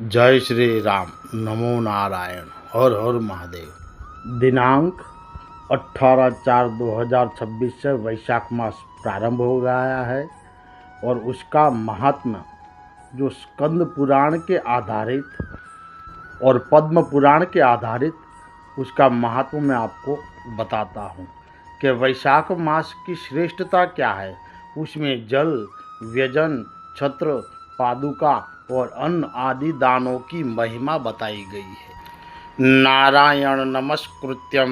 जय श्री राम। नमो नारायण। हर हर महादेव। दिनांक 18/4/2026 से वैशाख मास प्रारंभ हो गया है और उसका महात्म्य जो स्कंद पुराण के आधारित और पद्म पुराण के आधारित उसका महात्म्य मैं आपको बताता हूँ कि वैशाख मास की श्रेष्ठता क्या है। उसमें जल, व्यजन, छत्र, पादुका और अन्न आदि दानों की महिमा बताई गई है। नारायण नमस्कृत्यं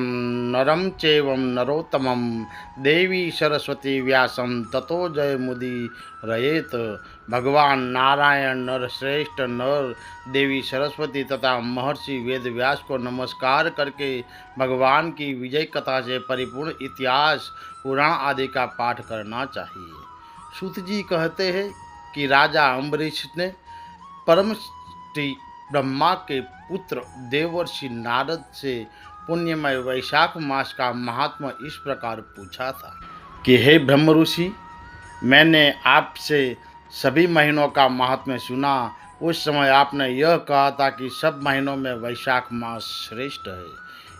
नरं चैवं नरोत्तमं देवी सरस्वती व्यासं ततो जयमुदीरयेत। भगवान नारायण नर श्रेष्ठ नर देवी सरस्वती तथा महर्षि वेद व्यास को नमस्कार करके भगवान की विजय कथा से परिपूर्ण इतिहास पुराण आदि का पाठ करना चाहिए। सूत जी कहते हैं कि राजा अम्बरीश ने परम श्री ब्रह्मा के पुत्र देवर्षि नारद से पुण्यमय वैशाख मास का महात्मा इस प्रकार पूछा था कि हे ब्रह्म ऋषि, मैंने आपसे सभी महीनों का महात्म्य सुना। उस समय आपने यह कहा था कि सब महीनों में वैशाख मास श्रेष्ठ है।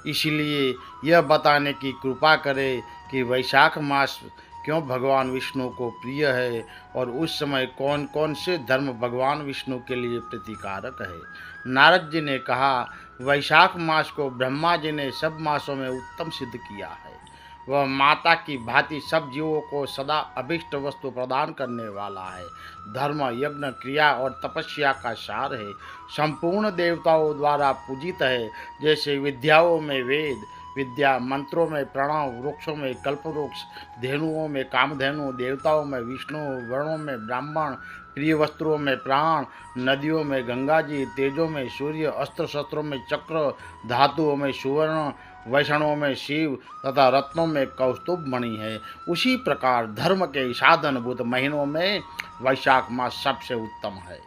इसलिए यह बताने की कृपा करें कि वैशाख मास क्यों भगवान विष्णु को प्रिय है और उस समय कौन कौन से धर्म भगवान विष्णु के लिए प्रीतिकारक है। नारद जी ने कहा, वैशाख मास को ब्रह्मा जी ने सब मासों में उत्तम सिद्ध किया है। वह माता की भांति सब जीवों को सदा अभिष्ट वस्तु प्रदान करने वाला है। धर्म, यज्ञ, क्रिया और तपस्या का सार है। संपूर्ण देवताओं द्वारा पूजित है। जैसे विद्याओं में वेद विद्या, मंत्रों में प्रणव, वृक्षों में कल्पवृक्ष, धेनुओं में कामधेनु, देवताओं में विष्णु, वर्णों में ब्राह्मण, प्रिय वस्त्रों में प्राण, नदियों में गंगा जी, तेजों में सूर्य, अस्त्र शस्त्रों में चक्र, धातुओं में सुवर्ण, वैष्णवों में शिव तथा रत्नों में कौस्तुभ मणि है। उसी प्रकार धर्म के साधनभूत महीनों में वैशाख मास सबसे उत्तम है।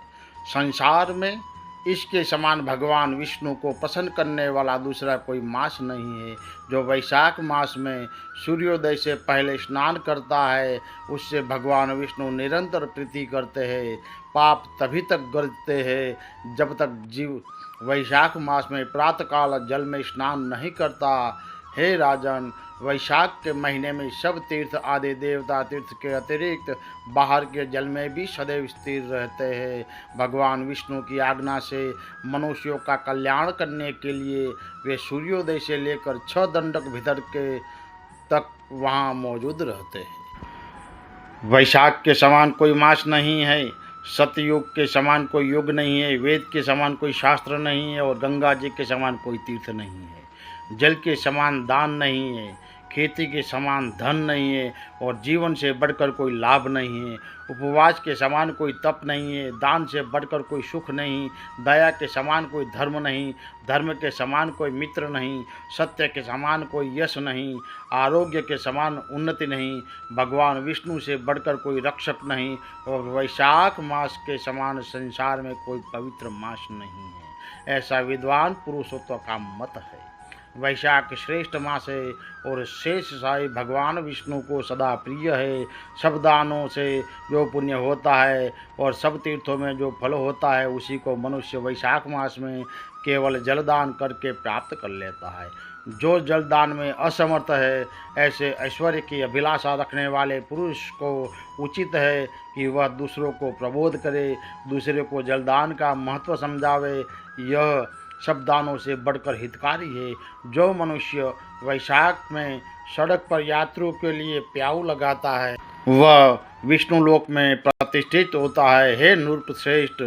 संसार में इसके समान भगवान विष्णु को प्रसन्न करने वाला दूसरा कोई मास नहीं है। जो वैशाख मास में सूर्योदय से पहले स्नान करता है उससे भगवान विष्णु निरंतर प्रीति करते हैं। पाप तभी तक गरजते हैं जब तक जीव वैशाख मास में प्रातःकाल जल में स्नान नहीं करता। हे राजन, वैशाख के महीने में सब तीर्थ आदि देवता तीर्थ के अतिरिक्त बाहर के जल में भी सदैव स्थिर रहते हैं। भगवान विष्णु की आज्ञा से मनुष्यों का कल्याण करने के लिए वे सूर्योदय से लेकर 6 दंडक भीतर के तक वहाँ मौजूद रहते हैं। वैशाख के समान कोई मास नहीं है। सतयुग के समान कोई युग नहीं है। वेद के समान कोई शास्त्र नहीं है और गंगा जी के समान कोई तीर्थ नहीं है। जल के समान दान नहीं है। खेती के समान धन नहीं है और जीवन से बढ़कर कोई लाभ नहीं है। उपवास के समान कोई तप नहीं है। दान से बढ़कर कोई सुख नहीं। दया के समान कोई धर्म नहीं। धर्म के समान कोई मित्र नहीं। सत्य के समान कोई यश नहीं। आरोग्य के समान उन्नति नहीं। भगवान विष्णु से बढ़कर कोई रक्षक नहीं और वैशाख मास के समान संसार में कोई पवित्र मास नहीं है। ऐसा विद्वान पुरुषों का मत है। वैशाख श्रेष्ठ मास है और शेष साई भगवान विष्णु को सदा प्रिय है। सब दानों से जो पुण्य होता है और सब तीर्थों में जो फल होता है उसी को मनुष्य वैशाख मास में केवल जलदान करके प्राप्त कर लेता है। जो जलदान में असमर्थ है ऐसे ऐश्वर्य की अभिलाषा रखने वाले पुरुष को उचित है कि वह दूसरों को प्रबोध करे, दूसरे को जलदान का महत्व समझावे। यह सब दानों से बढ़कर हितकारी है। जो मनुष्य वैशाख में सड़क पर यात्रियों के लिए प्याऊ लगाता है वह विष्णु लोक में प्रतिष्ठित होता है। हे नृप श्रेष्ठ,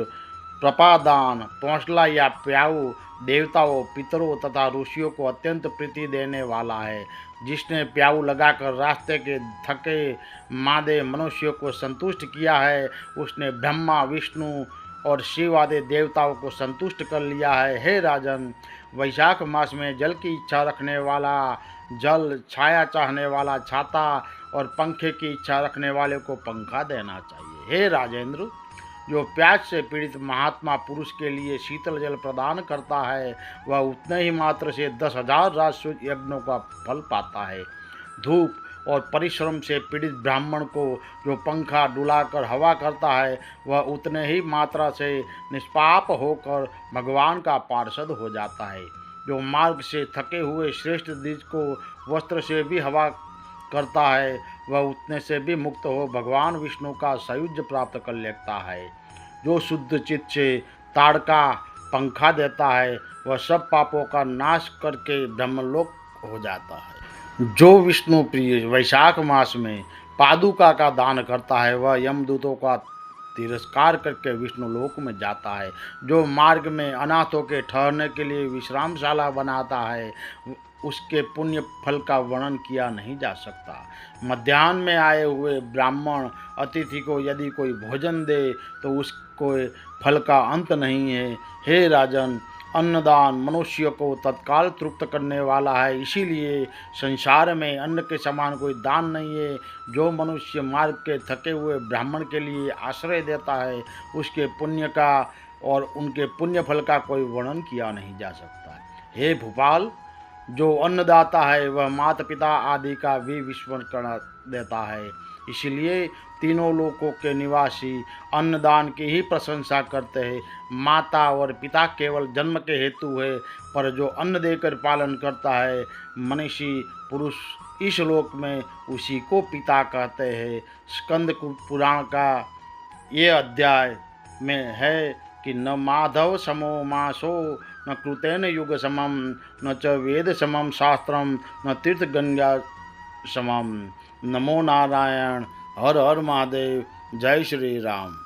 प्रपादान, पौंसला या प्याऊ देवताओं, पितरों तथा ऋषियों को अत्यंत प्रीति देने वाला है। जिसने प्याऊ लगाकर रास्ते के थके मादे मनुष्यों को संतुष्ट किया है उसने ब्रह्मा, विष्णु और शिव आदि देवताओं को संतुष्ट कर लिया है। हे राजन, वैशाख मास में जल की इच्छा रखने वाला जल, छाया चाहने वाला छाता और पंखे की इच्छा रखने वाले को पंखा देना चाहिए। हे राजेंद्र, जो प्यास से पीड़ित महात्मा पुरुष के लिए शीतल जल प्रदान करता है वह उतने ही मात्र से 10,000 राजसूय यज्ञों का फल पाता है। धूप और परिश्रम से पीड़ित ब्राह्मण को जो पंखा डुलाकर हवा करता है, वह उतने ही मात्रा से निष्पाप होकर भगवान का पार्षद हो जाता है। जो मार्ग से थके हुए श्रेष्ठ द्विज को वस्त्र से भी हवा करता है, वह उतने से भी मुक्त हो भगवान विष्णु का सायुज्य प्राप्त कर लेता है। जो शुद्ध चित्त से ताड़का पंखा देता है, वह सब पापों का नाश करके ब्रह्मलोक हो जाता है। जो विष्णु प्रिय वैशाख मास में पादुका का दान करता है, वह यमदूतों का तिरस्कार करके विष्णु लोक में जाता है। जो मार्ग में अनाथों के ठहरने के लिए विश्रामशाला बनाता है, उसके पुण्य फल का वर्णन किया नहीं जा सकता। मध्याह्न में आए हुए ब्राह्मण अतिथि को यदि कोई भोजन दे तो उसको फल का अंत नहीं है। हे राजन, अन्नदान मनुष्य को तत्काल तृप्त करने वाला है, इसीलिए संसार में अन्न के समान कोई दान नहीं है। जो मनुष्य मार्ग के थके हुए ब्राह्मण के लिए आश्रय देता है, उसके पुण्य का और उनके पुण्य फल का कोई वर्णन किया नहीं जा सकता। हे भूपाल, जो अन्नदाता है वह माता पिता आदि का भी विस्मरण कर देता है, इसलिए तीनों लोकों के निवासी अन्नदान की ही प्रशंसा करते हैं। माता और पिता केवल जन्म के हेतु है, पर जो अन्न देकर पालन करता है मनीषी पुरुष, इस लोक में उसी को पिता कहते हैं। स्कंद पुराण का ये अध्याय में है कि न माधव समो मासो न कृतेन युग समम न च वेद समम शास्त्रम न तीर्थ गंगा समम। नमो नारायण। हर हर महादेव। जय श्री राम।